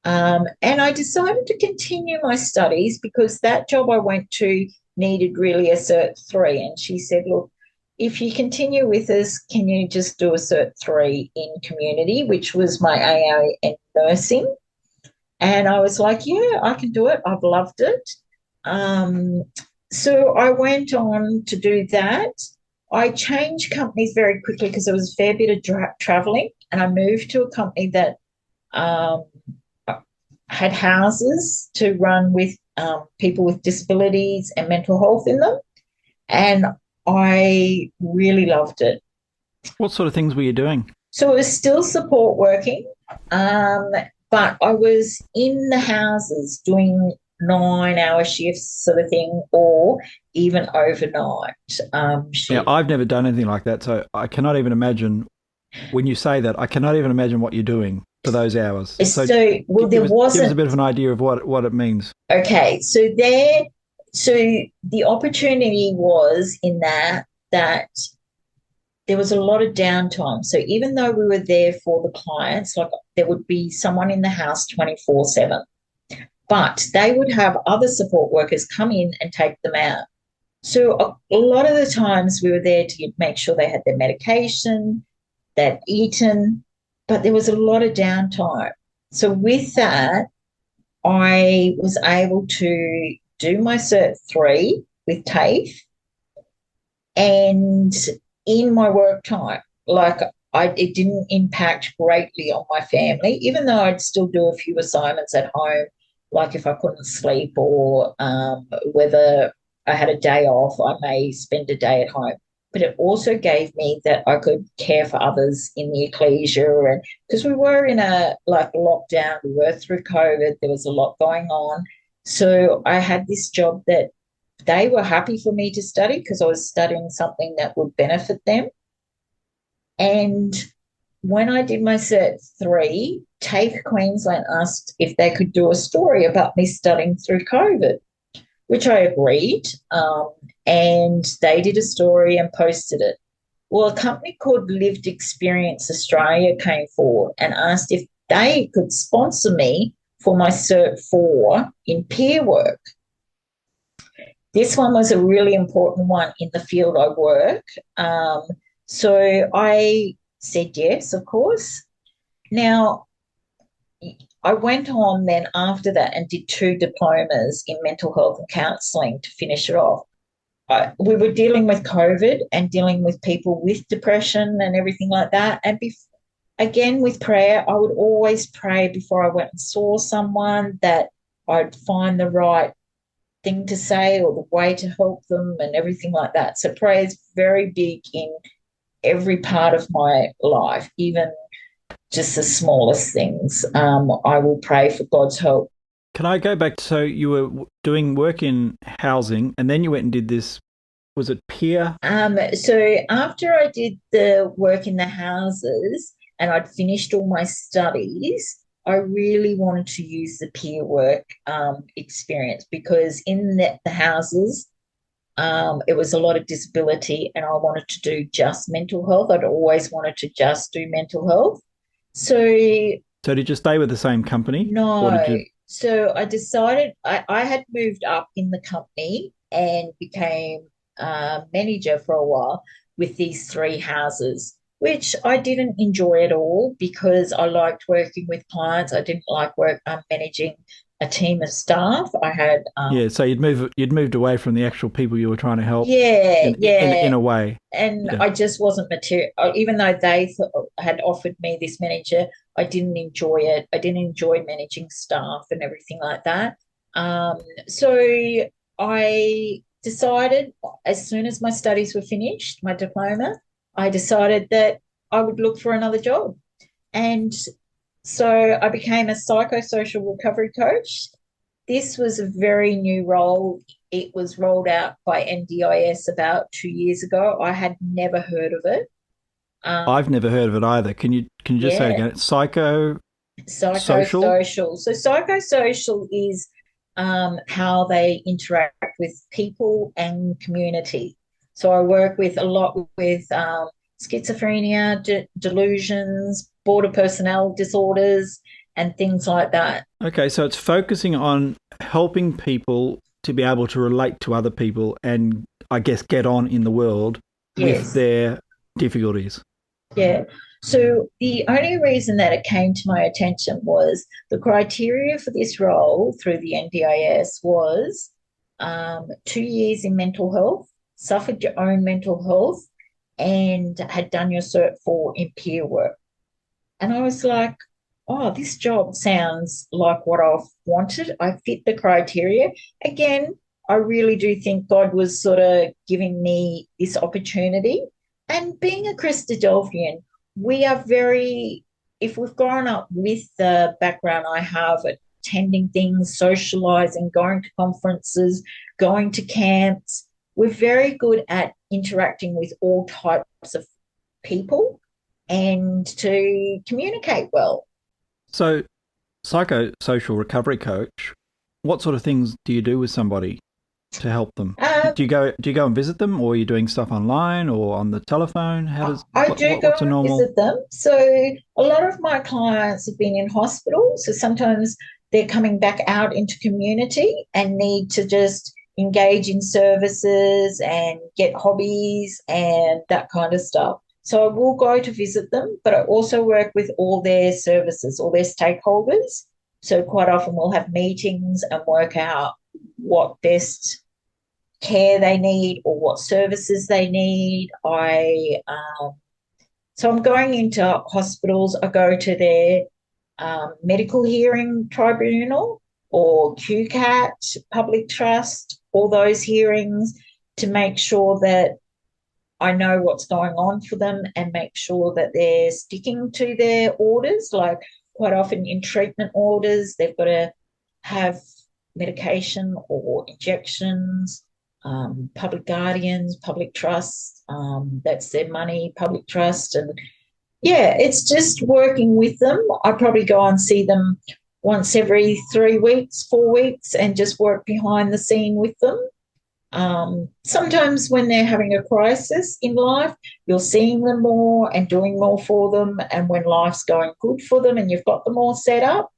and I decided to continue my studies because that job I went to needed really a Cert 3. And she said, "Look, if you continue with us, can you just do a Cert 3 in community," which was my AA and nursing. And I was like, "Yeah, I can do it. I've loved it." So I went on to do that. I changed companies very quickly because there was a fair bit of traveling, and I moved to a company that had houses to run with people with disabilities and mental health in them. And I really loved it. What sort of things were you doing? So it was still support working, um, but I was in the houses doing 9 hour shifts sort of thing, or even overnight Yeah, shift. I've never done anything like that, so I cannot even imagine when you say that. I cannot even imagine what you're doing for those hours. So So, well, there give us a wasn't, bit of an idea of what it means. okay, so the opportunity was in that there was a lot of downtime. So even though we were there for the clients, like there would be someone in the house 24/7, but they would have other support workers come in and take them out. So a lot of the times we were there to make sure they had their medication, they'd eaten, but there was a lot of downtime. So with that, I was able to do my Cert 3 with TAFE and in my work time. Like it didn't impact greatly on my family, even though I'd still do a few assignments at home, like if I couldn't sleep or whether I had a day off, I may spend a day at home. But it also gave me that I could care for others in the ecclesia, and because we were in a like lockdown, we were through COVID, there was a lot going on. So I had this job that they were happy for me to study because I was studying something that would benefit them. And when I did my Cert 3, TAFE Queensland asked if they could do a story about me studying through COVID, which I agreed. And they did a story and posted it. Well, a company called Lived Experience Australia came forward and asked if they could sponsor me for my Cert 4 in peer work. This one was a really important one in the field I work. So I said yes, of course. Now, I went on then after that and did 2 diplomas in mental health and counselling to finish it off. We were dealing with COVID and dealing with people with depression and everything like that. And again, with prayer, I would always pray before I went and saw someone that I'd find the right thing to say or the way to help them and everything like that. So prayer is very big in every part of my life, even just the smallest things. I will pray for God's help. Can I go back? So you were doing work in housing, and then you went and did this. Was it peer? So after I did the work in the houses and I'd finished all my studies, I really wanted to use the peer work experience because in the houses, it was a lot of disability and I wanted to do just mental health. I'd always wanted to just do mental health. So did you stay with the same company? no. Or did you? So I decided I had moved up in the company and became manager for a while with these 3 houses, which I didn't enjoy at all because I liked working with clients. I didn't like managing a team of staff. I had Yeah, so you'd moved away from the actual people you were trying to help. yeah, in a way. and Yeah. I just wasn't material. Even though they had offered me this manager, I didn't enjoy it. I didn't enjoy managing staff and everything like that. So I decided as soon as my studies were finished, my diploma, I decided that I would look for another job. And so I became a psychosocial recovery coach. This was a very new role. It was rolled out by NDIS about 2 years ago. I had never heard of it. I've never heard of it either. Can you just say it Yeah, again? Psycho social? psychosocial. So psychosocial is how they interact with people and community. So I work with a lot with schizophrenia, delusions, border personnel disorders, and things like that. Okay, so it's focusing on helping people to be able to relate to other people and I guess get on in the world with Yes. their difficulties. Yeah. So the only reason that it came to my attention was the criteria for this role through the NDIS was 2 years in mental health, suffered your own mental health, and had done your Cert 4 in peer work. And I was like, oh, this job sounds like what I've wanted. I fit the criteria. Again, I really do think God was sort of giving me this opportunity. And being a Christadelphian, we are very, if we've grown up with the background I have, attending things, socializing, going to conferences, going to camps, we're very good at interacting with all types of people and to communicate well. So, psychosocial recovery coach, what sort of things do you do with somebody to help them? Um, Do you go and visit them, or are you doing stuff online or on the telephone? How does I do go what's a and normal? visit them. So a lot of my clients have been in hospital. So sometimes they're coming back out into community and need to just engage in services and get hobbies and that kind of stuff. So I will go to visit them, but I also work with all their services, all their stakeholders. So quite often we'll have meetings and work out what best care they need or what services they need. So I'm going into hospitals. I go to their medical hearing tribunal or QCAT, public trust, all those hearings to make sure that I know what's going on for them and make sure that they're sticking to their orders. Like quite often in treatment orders, they've got to have medication or injections, public guardians, public trusts, that's their money, public trust. And yeah, it's just working with them. I probably go and see them once every 3 weeks, 4 weeks, and just work behind the scene with them. Sometimes when they're having a crisis in life, you're seeing them more and doing more for them. And when life's going good for them and you've got them all set up,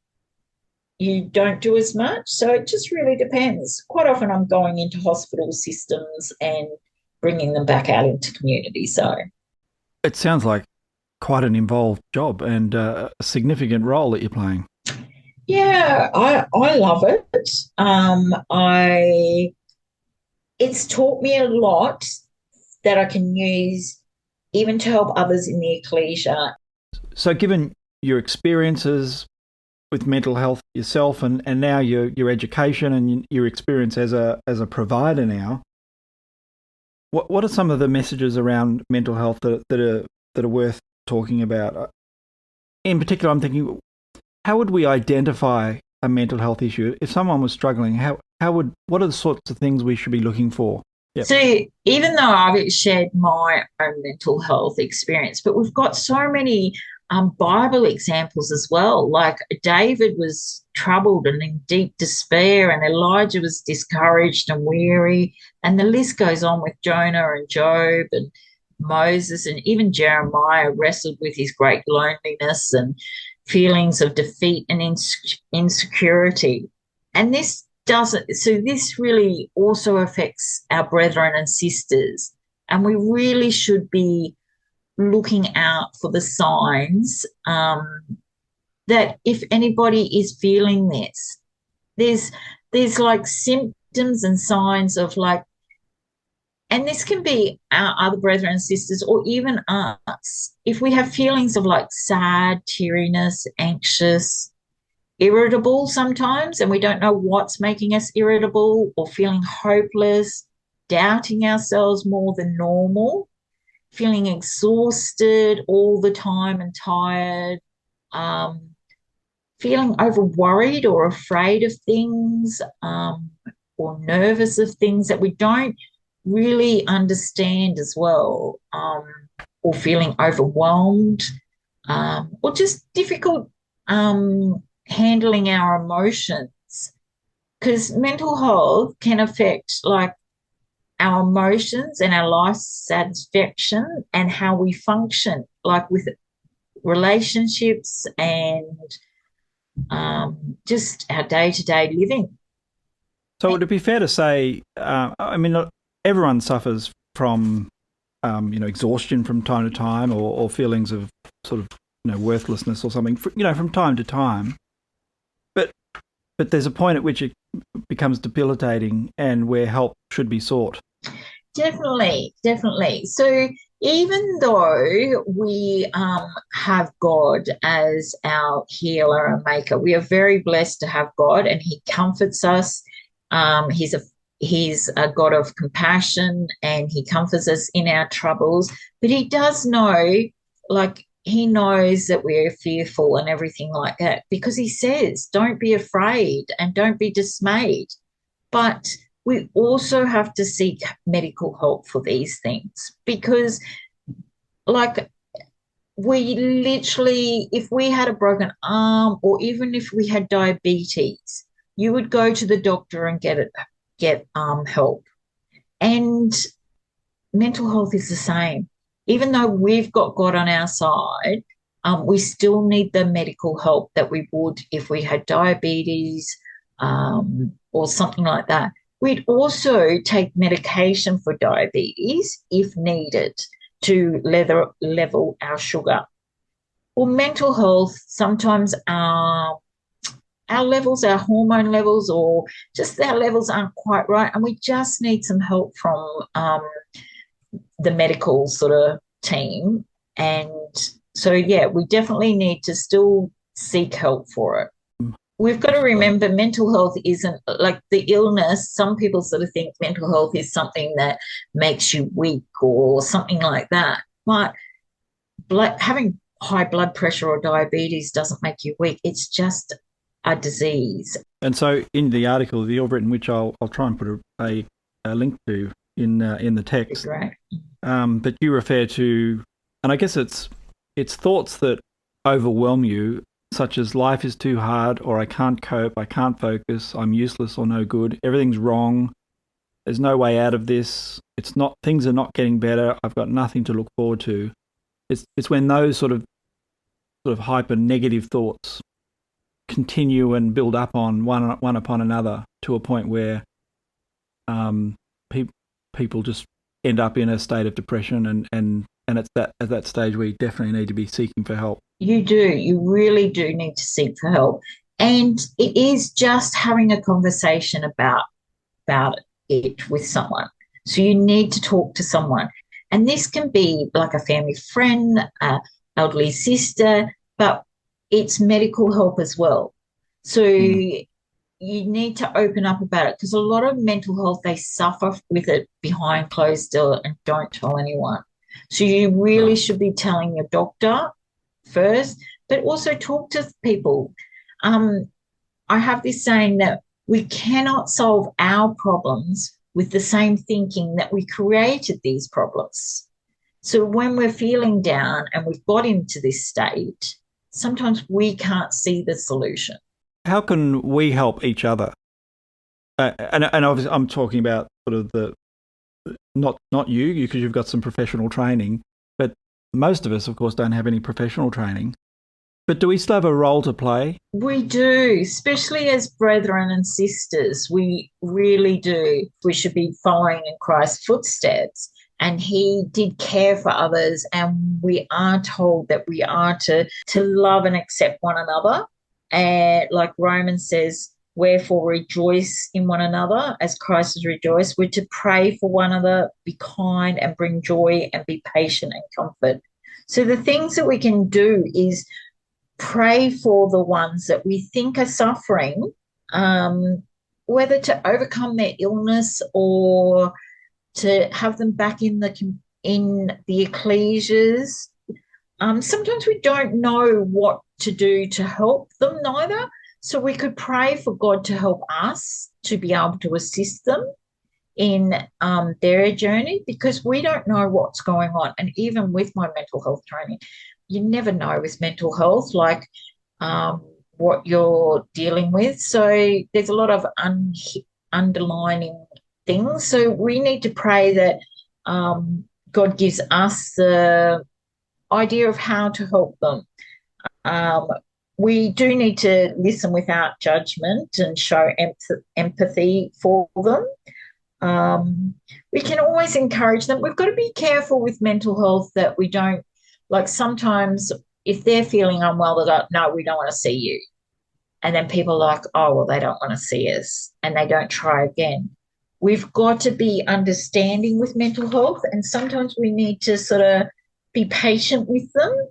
you don't do as much. So it just really depends. Quite often I'm going into hospital systems and bringing them back out into community. So, It sounds like quite an involved job and a significant role that you're playing. yeah, I love it. It's taught me a lot that I can use even to help others in the ecclesia. So, given your experiences with mental health yourself, and now your education and your experience as a provider now, what are some of the messages around mental health that are worth talking about? In particular, I'm thinking, how would we identify a mental health issue if someone was struggling? What are the sorts of things we should be looking for? Yep. So even though I've shared my own mental health experience, but we've got so many Bible examples as well. Like David was troubled and in deep despair, and Elijah was discouraged and weary, and the list goes on with Jonah and Job and Moses, and even Jeremiah wrestled with his great loneliness and feelings of defeat and insecurity. And this really also affects our brethren and sisters. And we really should be looking out for the signs that if anybody is feeling this, there's like symptoms and signs of like, and this can be our other brethren and sisters or even us. If we have feelings of like sad, teariness, anxious, irritable sometimes, and we don't know what's making us irritable, or feeling hopeless, doubting ourselves more than normal, feeling exhausted all the time and tired, feeling over worried or afraid of things, or nervous of things that we don't really understand as well, or feeling overwhelmed, or just difficult handling our emotions, because mental health can affect like our emotions and our life satisfaction and how we function, like with relationships and just our day-to-day living. So would it be fair to say, I mean, everyone suffers from, exhaustion from time to time, or feelings of sort of, worthlessness or something, from time to time. But there's a point at which it becomes debilitating and where help should be sought. Definitely, definitely. So even though we have God as our healer and maker, we are very blessed to have God, and He comforts us. He's a He's a God of compassion and he comforts us in our troubles. But he does know, like, he knows that we're fearful and everything like that, because he says, don't be afraid and don't be dismayed. But we also have to seek medical help for these things because, like, we literally, if we had a broken arm or even if we had diabetes, you would go to the doctor and get help. And mental health is the same. Even though we've got God on our side, we still need the medical help that we would if we had diabetes or something like that. We'd also take medication for diabetes if needed to level our sugar. Or mental health, sometimes our levels, our hormone levels, or just our levels aren't quite right, and we just need some help from the medical sort of team. And so, yeah, we definitely need to still seek help for it. We've got to remember mental health isn't like the illness. Some people sort of think mental health is something that makes you weak or something like that. But having high blood pressure or diabetes doesn't make you weak. It's just a disease. And so in the article that you've written, which I'll try and put a link to in the text, right. But you refer to, and I guess it's thoughts that overwhelm you, such as life is too hard, or I can't cope, I can't focus, I'm useless or no good, everything's wrong, there's no way out of this, things are not getting better, I've got nothing to look forward to. It's when those sort of hyper negative thoughts continue and build up on one upon another to a point where people just end up in a state of depression, and it's at that stage where you definitely need to be seeking for help. You do. You really do need to seek for help. And it is just having a conversation about it with someone. So you need to talk to someone. And this can be like a family friend, an elderly sister, but it's medical help as well. So you need to open up about it, because a lot of mental health, they suffer with it behind closed doors and don't tell anyone. So you really should be telling your doctor first, but also talk to people. I have this saying that we cannot solve our problems with the same thinking that we created these problems. So when we're feeling down and we've got into this state, sometimes we can't see the solution. How can we help each other? And obviously I'm talking about sort of the, not you, because you've got some professional training, but most of us, of course, don't have any professional training. But do we still have a role to play? We do, especially as brethren and sisters. We really do. We should be following in Christ's footsteps. And he did care for others, and we are told that we are to love and accept one another. And like Romans says, wherefore rejoice in one another as Christ has rejoiced. We're to pray for one another, be kind and bring joy and be patient and comfort. So the things that we can do is pray for the ones that we think are suffering, whether to overcome their illness or to have them back in the ecclesias. Sometimes we don't know what to do to help them neither. So we could pray for God to help us to be able to assist them in their journey, because we don't know what's going on. And even with my mental health training, you never know with mental health, like what you're dealing with. So there's a lot of underlining things. So we need to pray that God gives us the idea of how to help them. We do need to listen without judgment and show empathy for them. We can always encourage them. We've got to be careful with mental health that we don't, like sometimes if they're feeling unwell, they go, no, we don't want to see you. And then people are like, oh, well, they don't want to see us, and they don't try again. We've got to be understanding with mental health, and sometimes we need to sort of be patient with them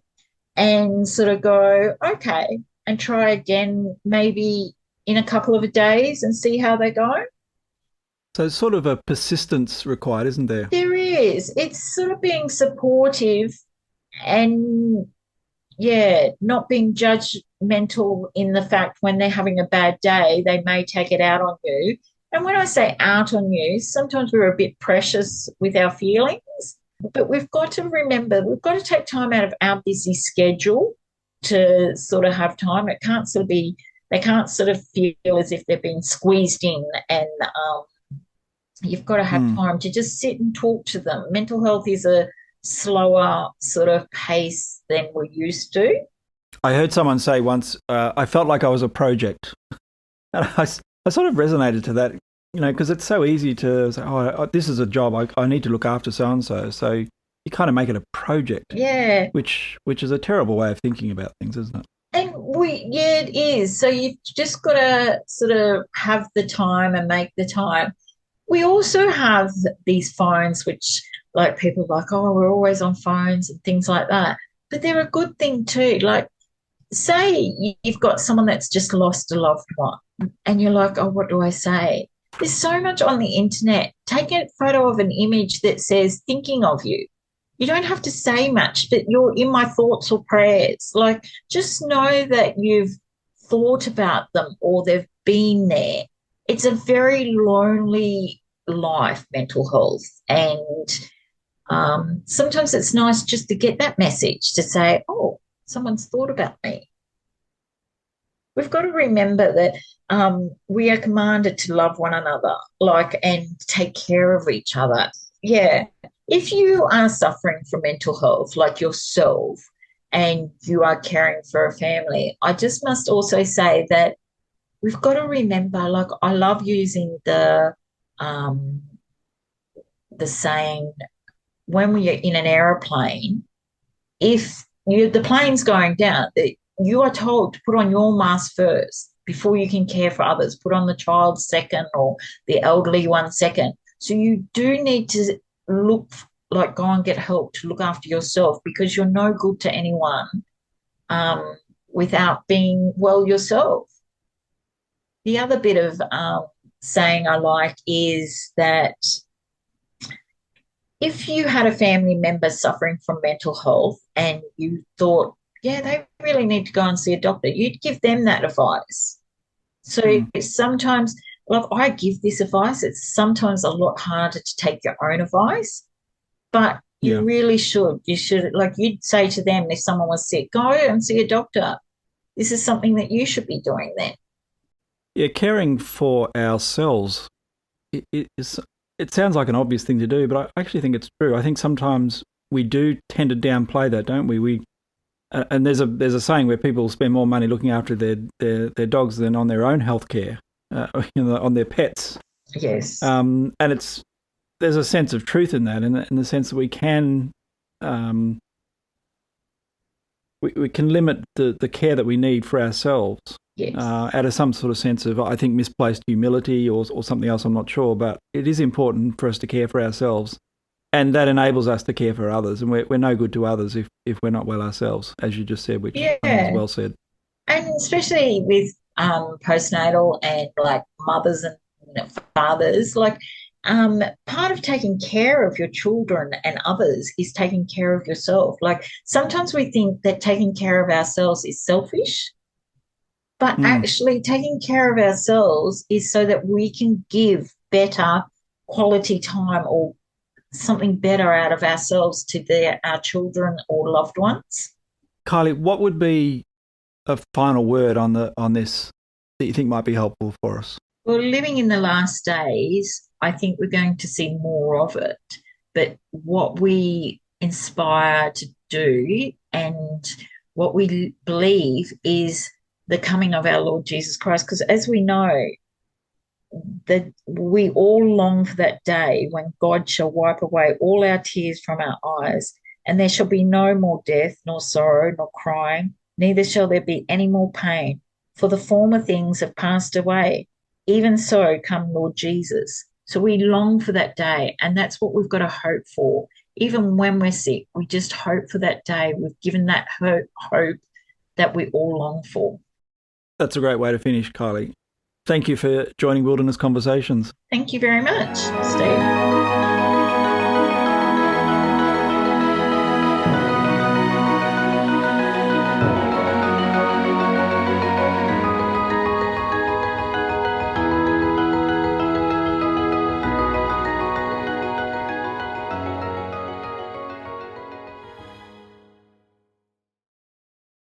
and sort of go, okay, and try again maybe in a couple of days and see how they go. So it's sort of a persistence required, isn't there? There is. It's sort of being supportive and, yeah, not being judgmental in the fact when they're having a bad day, they may take it out on you. And when I say out on you, sometimes we're a bit precious with our feelings, but we've got to remember we've got to take time out of our busy schedule to sort of have time. It can't sort of be, they can't sort of feel as if they're being squeezed in, and you've got to have time to just sit and talk to them. Mental health is a slower sort of pace than we're used to. I heard someone say once, I felt like I was a project. And I sort of resonated to that, because it's so easy to say, this is a job, I need to look after so-and-so. So you kind of make it a project. Yeah. Which is a terrible way of thinking about things, isn't it? And it is. So you've just got to sort of have the time and make the time. We also have these phones, which like people are like, oh, we're always on phones and things like that. But they're a good thing too. Like, say you've got someone that's just lost a loved one and you're like, oh, what do I say? There's so much on the internet. Take a photo of an image that says thinking of you. You don't have to say much, but you're in my thoughts or prayers. Like, just know that you've thought about them or they've been there. It's a very lonely life, mental health. And sometimes it's nice just to get that message to say, oh, someone's thought about me. We've got to remember that we are commanded to love one another, and take care of each other. Yeah. If you are suffering from mental health, like yourself, and you are caring for a family, I just must also say that we've got to remember, like, I love using the saying, when we are in an aeroplane, if the plane's going down, you are told to put on your mask first before you can care for others. Put on the child second or the elderly one second. So you do need to go and get help to look after yourself, because you're no good to anyone without being well yourself. The other bit of saying I like is that if you had a family member suffering from mental health and you thought, yeah, they really need to go and see a doctor, you'd give them that advice. So sometimes, I give this advice, it's sometimes a lot harder to take your own advice, but you really should. You should, you'd say to them, if someone was sick, go and see a doctor. This is something that you should be doing then. Yeah, caring for ourselves, it sounds like an obvious thing to do, but I actually think it's true. I think sometimes we do tend to downplay that, don't we? And there's a saying where people spend more money looking after their dogs than on their own healthcare, on their pets. Yes. And there's a sense of truth in that, in the sense that we can we can limit the care that we need for ourselves. Yes. Out of some sort of sense of, I think, misplaced humility or something else, I'm not sure, but it is important for us to care for ourselves, and that enables us to care for others, and we're no good to others if we're not well ourselves, as you just said, which is well said. And especially with postnatal and mothers and fathers, part of taking care of your children and others is taking care of yourself. Sometimes we think that taking care of ourselves is selfish, but actually taking care of ourselves is so that we can give better quality time or something better out of ourselves to our children or loved ones. Kylee, what would be a final word on this that you think might be helpful for us? Well, living in the last days, I think we're going to see more of it. But what we inspire to do and what we believe is the coming of our Lord Jesus Christ. Because as we know, that we all long for that day when God shall wipe away all our tears from our eyes, and there shall be no more death, nor sorrow, nor crying, neither shall there be any more pain, for the former things have passed away. Even so come Lord Jesus. So we long for that day, and that's what we've got to hope for. Even when we're sick, we just hope for that day. We've given that hope that we all long for. That's a great way to finish, Kylee. Thank you for joining Wilderness Conversations. Thank you very much, Steve.